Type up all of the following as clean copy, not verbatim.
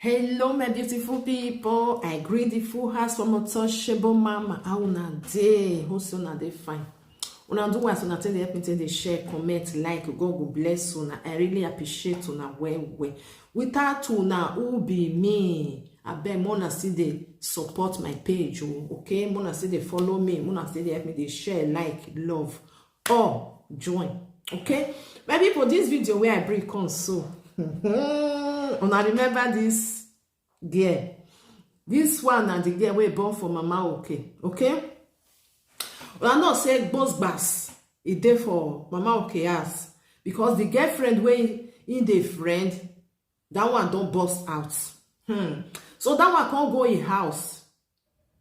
Hello, my beautiful people. I greet the full house from untouchable mama. How una dey? Hope una dey fine. Una do what una tell help me tell dey share, comment, like. God will bless una. I really appreciate una well. Without una, who be me? I beg mona still dey support my page. Okay, mona still dey follow me. Mona still dey help me dey share, like, love, or join. Okay, my people, this video where I bring come so. Una remember this girl? This one and the girl wey born for Mama Okay. Una know say gbos e dey for Mama Okay house because the girlfriend wey in the friend, that one don't burst out. So that one can't go in house.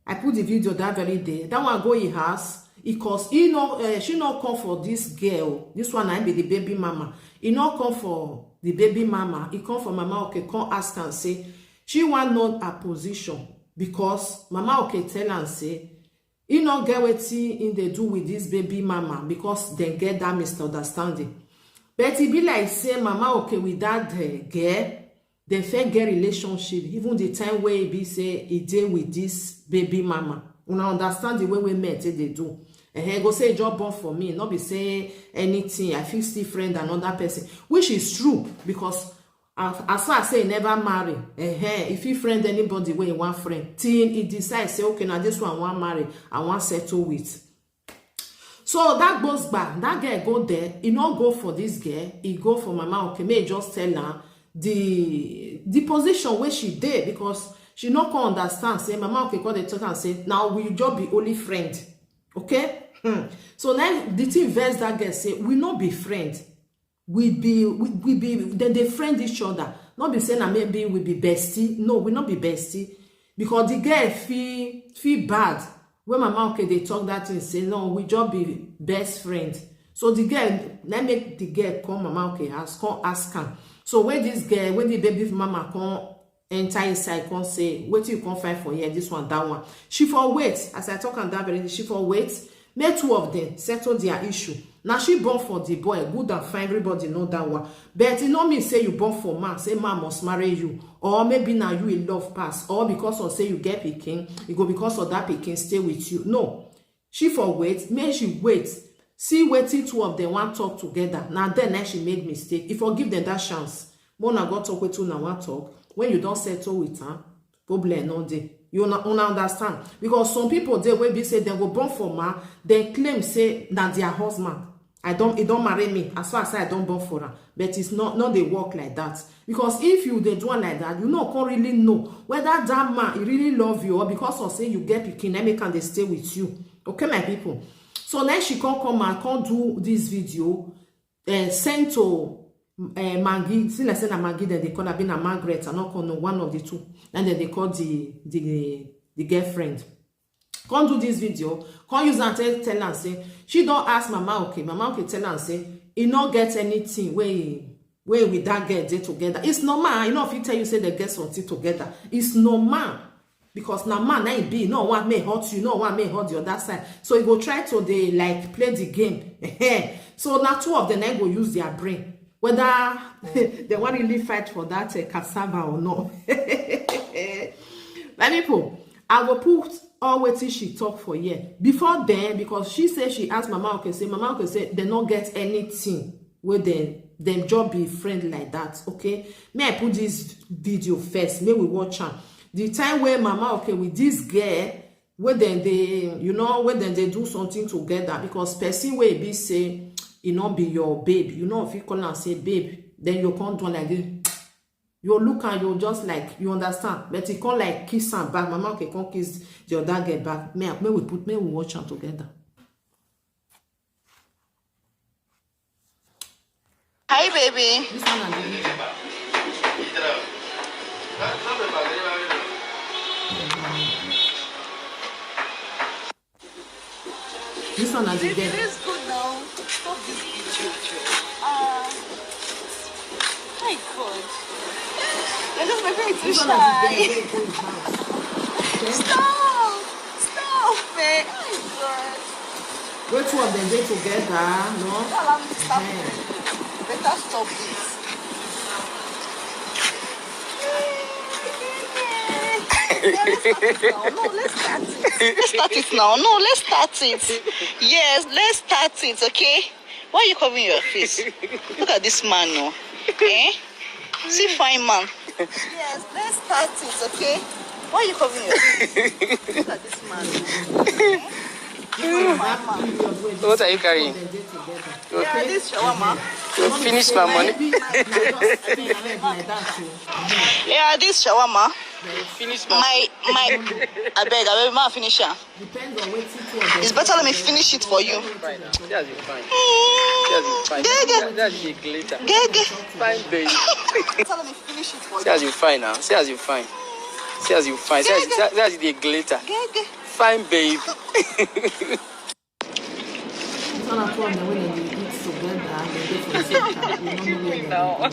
I put the video that very day. That one go in house because she not come for this girl. This one I be the baby mama. He not come for the baby mama. He come for Mama Okay. Come ask and say she want know her position because Mama Okay tell and say he not get wetin in they do with this baby mama because they get that misunderstanding. But it be like say Mama Okay with that girl, they fair get relationship even the time where he be say he deal with this baby mama. Una understand the way we met they do. And go say job born for me, not be say anything. I feel still friend another person, which is true because as far as say he never marry, if he friend anybody where he want friend, till he decides say okay now this one want marry, I want settle with. So that goes back. That girl go there. He not go for this girl. He go for Mama Okay. May just tell her the position where she did because she not can understand. Say Mama Okay call the talk and say now we just be only friend. Okay. So now the thing verse that girl say we not be friends. We be then they friend each other. Not be saying that maybe we be bestie. No, we not be bestie because the girl feel bad when Mama Okay they talk that and say no, we just be best friends. So the girl now make the girl come Mama Okay ask her. So when this girl, when the baby mama come enter inside, come say what you come find for here, this one, that one. She for wait as I talk on that very. She for wait. Make two of them settle their issue. Now she born for the boy, good and fine, everybody know that one. But it no mean say you born for man, say man must marry you. Or maybe now you in love pass. Or because of say you get pikin, you go because of that pikin stay with you. No. She for wait, make she wait. See waiting two of them want talk together. Now then she made mistake. If I give them that chance, Mona go talk with two now want talk. When you don't settle with her, problem no dey. You understand? Because some people they will be say they go born for man, they claim say that their husband. It don't marry me as far as I don't born for her. But it's not they work like that. Because if you they do one like that, you can't really know whether that man he really love you or because of say you get pikin, and can they stay with you. Okay, my people. So now she come and can't do this video, send to Maggie. Since I said that Maggie, then they call her being a Margaret, and not call no one of the two. And then they call the girlfriend. Can't do this video. Can't use and tell and say she don't ask Mama Okay. Mama Okay tell and say he not get anything where with that girl they together. It's normal. You know if he tell you say they get something together, it's normal. Because now man na be no one may hurt you, no one may hurt the other side. So he go try to they like play the game. So now two of them then go use their brain. Whether they want to really fight for that cassava or not. My people, I will put all what she talk for here. Before then, because she said she asked Mama Okay, say Mama Okay say they not get anything where them job be friend like that. Okay. May I put this video first? May we watch her. The time where Mama Okay with this girl, where then they, where then they do something together because person where be say it not be your babe. If you call and say babe, then you can't do like this. You look and you just like you understand. But you can't like kiss her back. Mama Okay can't kiss the other girl back. May we watch her together. Hi baby. This one and the girl. It is good now. Stop this video. My God. I just my face too shy. Stop. Stop it. Oh my God. Which one they did together? No. Don't allow me to stop it. Better stop this. No, let's start it. Let's start it now. No, let's start it. Yes, let's start it, okay? Why are you covering your face? Look at this man, no? Eh? See, fine man. Yes, let's start it, okay? Why are you covering your face? Look at this man. What are you carrying? Yeah, this shawarma. You finish my money. Yeah, this shawarma. Finish my I beg, ma finish it. Depends on what It's better let me finish it for you. fine. That's fine. Get. That's the glitter. Get. Fine, baby. Better let me finish it for See you. as you fine now. See as you fine. See as you fine. That's the glitter. Get. Fine, babe. No.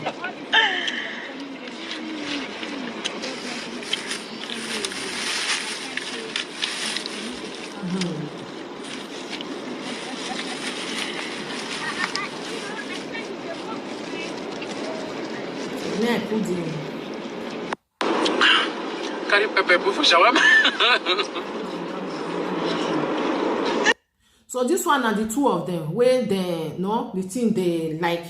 Carry pepper for shawarma. So this one are the two of them where they no the thing they like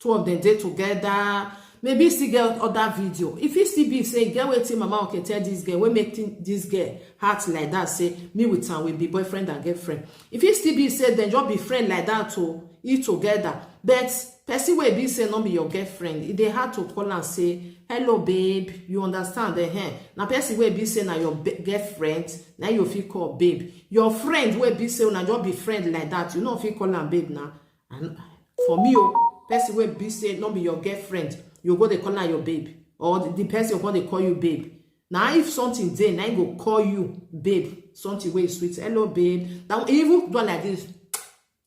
two of them they together. Maybe still get other video. If it still be say get waiting mama okay tell this girl we make this girl heart like that say me with her will be boyfriend and girlfriend. If it still be say then just be friend like that to eat together. But person will be say not be your girlfriend. They had to call and say hello babe, you understand the now person will be say na your girlfriend, now you feel call babe. Your friend will be say na just be friend like that. You know if you call am babe now. And for me, person will be say not be your girlfriend. You go they call her your babe, or the person you go they call you babe. Now if something there, now go call you babe. Something way sweet. Hello babe. Now even do like this.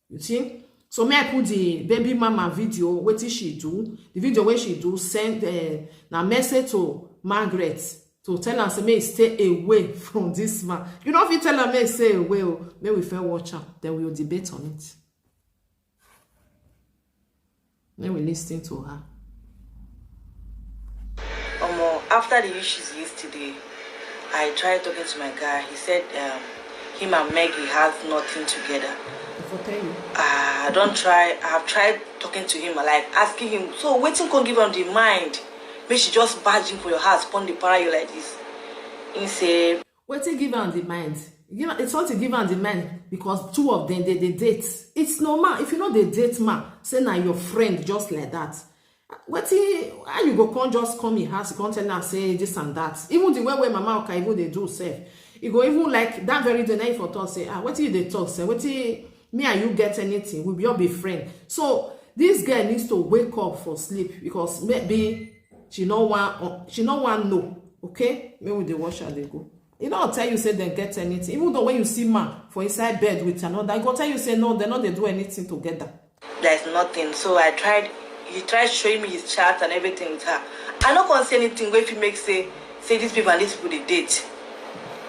You see? So may I put the baby mama video. What did she do? The video where she do send a message to Margaret to tell her say may stay away from this man. You know if you tell her may stay away, may we fair watch her. Then we will debate on it. Then we listen to her. After the issues yesterday, I tried talking to my guy. He said him and Meggie have nothing together. I have tried talking to him, like asking him, so waiting can give him the mind. Maybe she just barging for your house, pon the para you like this. He say, waiting give him the mind. It's not to give him the mind because two of them they date. It's normal. If you know they date man, say now your friend just like that. How you go come just come in house, you can't tell her say this and that. Even the way mama okay, even they do say, you go even like that very day night for talk say, what you they talk say, what me and you get anything, we all be friend. So this girl needs to wake up for sleep because maybe she no want know. Okay, maybe they wash her they go. You know, I'll tell you say they get anything. Even though when you see man for inside bed with another, I go tell you say no, they do anything together. There's nothing. So he tried showing me his chat and everything with her. I don't want to say anything where if he makes say these people and these people they date.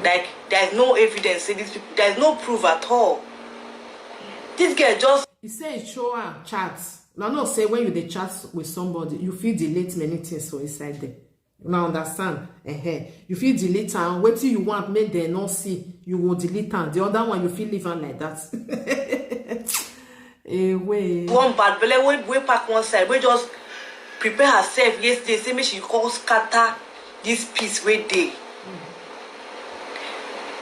Like there's no evidence, say these people, there's no proof at all. This girl just he say show her chats. Now no say when you dey chat with somebody, you feel delete many things for inside there. Now understand? You feel delete and what you want make them not see, you will delete and the other one you feel leave on like that. Way. One bad belly way pack one side. We just prepare herself yesterday. Say me she call scatter this piece way day.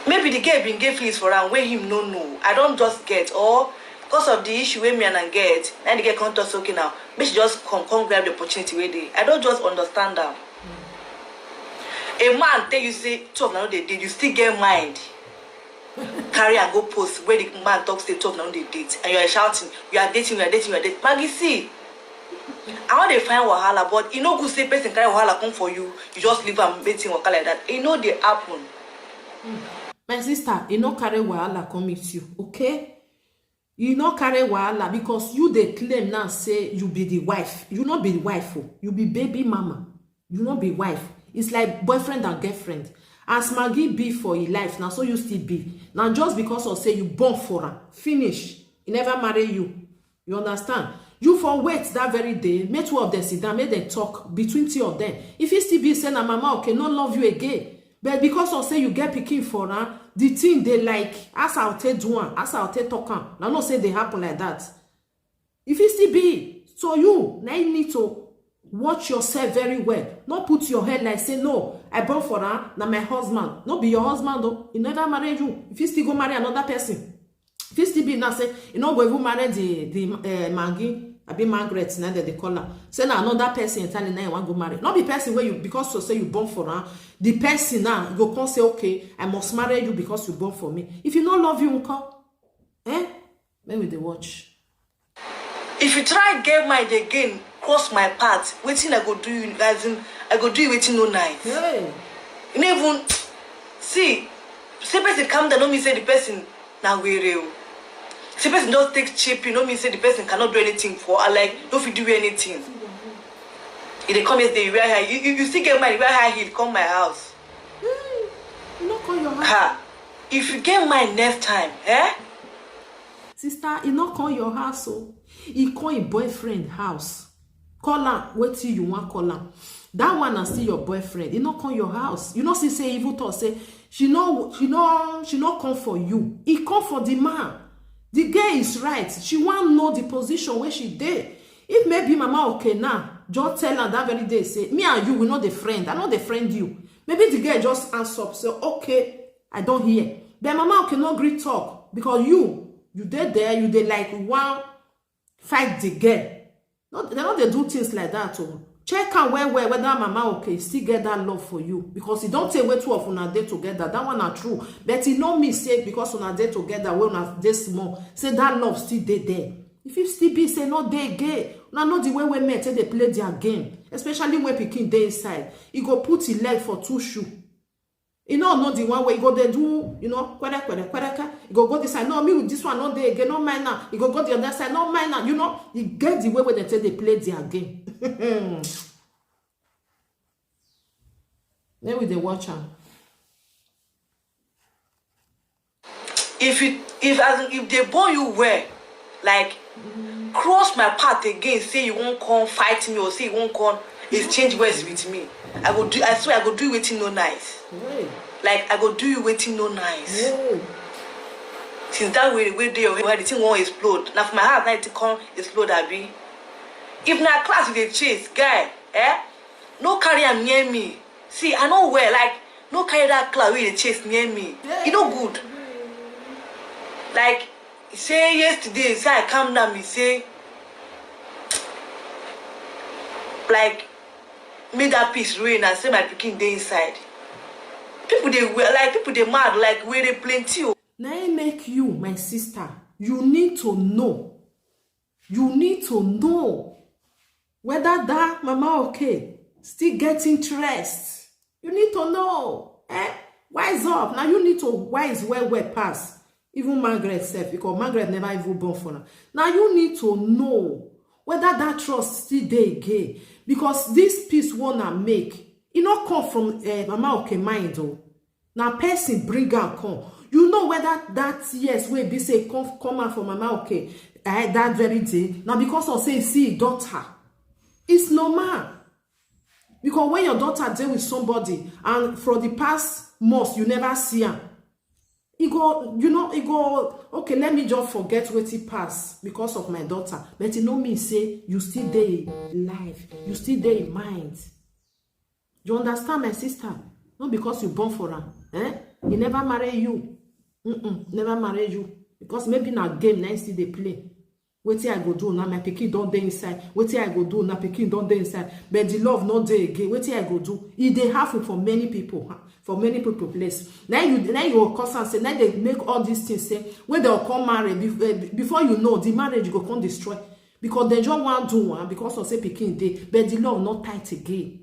Maybe the girl been get feelings for her where him no. I don't just get or because of the issue where me and get. Then the girl come to us okay now. Maybe she just come grab the opportunity way day. I don't just understand that. A man tell you say two of them they did, you still get mind. Carry and go post where the man talks say talk now they date and you are shouting you are dating. Maggie, see, I want to find wahala, but you know good say person carry wahala come for you, you just leave and dating waka like that. You know they happen. My sister, you no carry wahala come with you, okay? You no carry wahala because you they claim now say you be the wife. You not be the wife, you be baby mama. You not be wife. It's like boyfriend and girlfriend. As Maggie be for your life, now so you still be. Now just because of say you born for her, finish. He never marry you. You understand? You for wait that very day, make two of them sit down, make them talk between two of them. If he still be saying, mama, okay, no love you again. But because of say you get pikin for her, the thing they like, as I'll take do one, as I'll take talk am. Now not say they happen like that. If it still be, so you now you need to watch yourself very well. Not put your head like say no, I born for her, now my husband. Not be your husband though. He never married you. If you still go marry another person, if you still be now say you know go even marry the Maggie. I be Margaret now that they call her. Say now another person telling now you want go marry. Not be person where you because you say you born for her. The person now you go come say okay, I must marry you because you born for me. If you don't love you, uncle, maybe they watch. If you try get mind again, cross my path. Waiting I go do you guys. I go do you waiting no night. Hey. You never even see. Say person come down, no me say the person now we real. Say person don't take cheap, you know me say the person cannot do anything for her, like don't fit do anything. If they come yesterday, you wear high, you still get mine, you wear high heel, come my house. You not call your house. Ha. If you get mine next time, Sister, he not call your house, so he call his boyfriend house. Call her, wait till you want call her. That one is still your boyfriend. He not call your house. You know, say evil thought, say she not come for you. He come for the man. The girl is right. She want know the position where she did. If maybe mama okay now, just tell her that very day, say, me and you, we not the friend. I not the friend you. Maybe the girl just answer up, say, okay, I don't hear. But mama okay not agree talk. Because you did there, you did like one fight the girl. No, they not they do things like that. Oh. Check out whether mama okay still get that love for you. Because it don't take way two of una day together. That one are true. But it no me say because una day together when una day small. Say that love still there. If you still be say no they gay. Now know the way we met they play their game. Especially when pikin dey inside. He go put his leg for two shoe. You know the one where you go they do, you know, you go this side. No, me with this one, no they again, no mine now. You go the other side, no mine now. You know, you get the way where they play their game. Then we they watch her. If they born you well, like cross my path again, say you won't come fight me or say you won't come exchange words with me. I swear I go do you waiting no nice. Hey. Like I go do you waiting no nice. Hey. Since that way they where the thing won't explode. Now for my heart now it can't explode abi. If na class with a chase, guy, no carry am near me. See, I know where, like, no carry that class with a chase near me. Yeah. You know good. Like, say yesterday, say I calm down, me say, like, made that piece rain and say my pikin dey inside. People they mad, like where they plenty. Now I make you, my sister, you need to know. You need to know whether that mama okay still get interest. You need to know. Wise up. Now you need to wise well pass. Even Margaret self, because Margaret never even born for her. Now you need to know whether that trust still dey again. Because this piece wanna make, it not come from mama okay mind though. Now person bring her come. You know whether that yes wey be say come out from mama okay that very day. Now because of say see daughter, it's normal. Because when your daughter deal with somebody and for the past months you never see her, you go, okay, let me just forget what he passed because of my daughter. But you know me say you still there life, you still there in mind. You understand, my sister? Not because you born for her. He never marry you. Never marry you. Because maybe na game now still they play. Wetin I go do now? My pikin don dey inside. Wetin I go do now? Pikin don dey inside. But the love not there again. Wetin I go do? It dey happen for many people. For many people place. Now you cause and say now they make all these things say when they'll come marry before you know the marriage go come destroy because they just want to do one because of say pikin dey. But the love not tight again.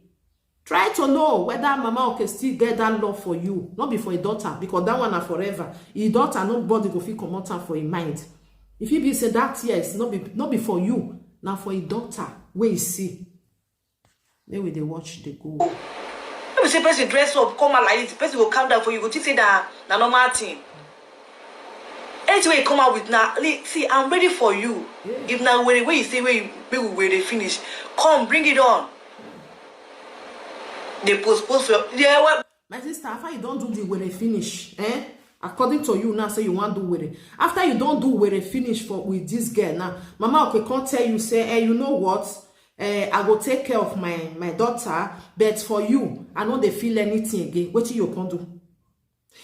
Try to know whether mama can still get that love for you, not be for a daughter, because that one are forever. Your daughter, nobody go feel come out for a mind. If you be say that yes, not be for you, now for a daughter, where you see. Maybe they watch, they go. If you say person dress up, come out like this, person will come down for you, go think say that na normal thing. Anything you come out with now, see, I'm ready for you. Yeah. If now where you say where they finish, come bring it on. They postpone for My sister, after you don't do the were finish, according to you now, say you want to do were. After you don't do were finish with this girl now, mama okay can't tell you, say, hey, you know what? I go take care of my daughter, but for you, I know they feel anything again. What you can do?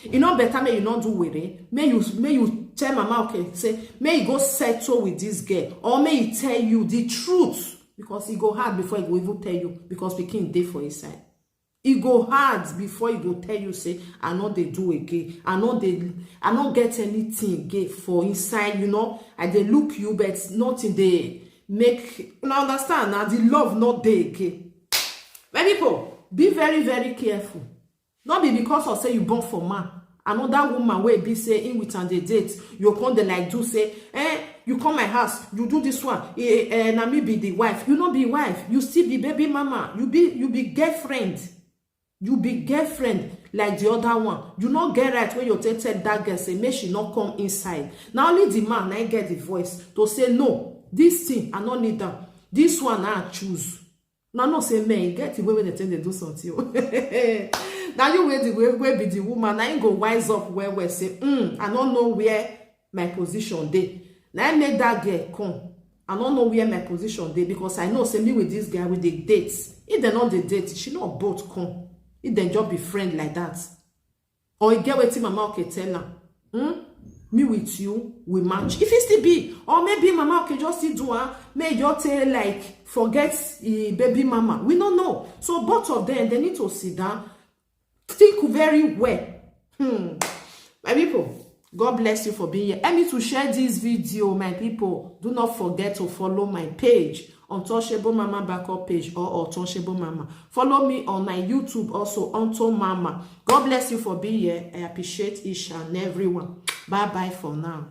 You know better may you not do with it. May you tell mama okay, say, may you go settle with this girl, or may he tell you the truth, because he go hard before he go even tell you, because we can't day for his side. He go hard before he go tell you, say, I know they do again. I know get anything again for inside, you know. I they look you, but nothing they make, you know, understand now, the love not there again. But people, be very, very careful. Not be because of say you born for man. Another woman will be say in with and the date. You come the like do say, you come my house, you do this one, na me be the wife. You not be wife, you still be baby mama. You be girlfriend. You be girlfriend like the other one. You not get right when you tell that girl say, may she not come inside. Now only the man I get the voice to say no, this thing I not need that. This one I choose. Now no say man, get the way when they tell they do something. Now you wait the way be the woman. Now you go wise up where say, I don't know where my position dey. Now I make that girl come. I don't know where my position dey, because I know say me with this guy with the dates. If they not the date, she not both come. If they just be friend like that, or you get wetin mama okay tell her, me with you we match. If it still be, or maybe mama okay just still do may just tell like forget baby mama. We don't know. So both of them they need to sit down, think very well. My people, God bless you for being here. Help me to share this video, my people. Do not forget to follow my page, Untouchable Mama Backup page, or Untouchable Mama. Follow me on my YouTube also, Unto Mama. God bless you for being here. I appreciate each and everyone. Bye bye for now.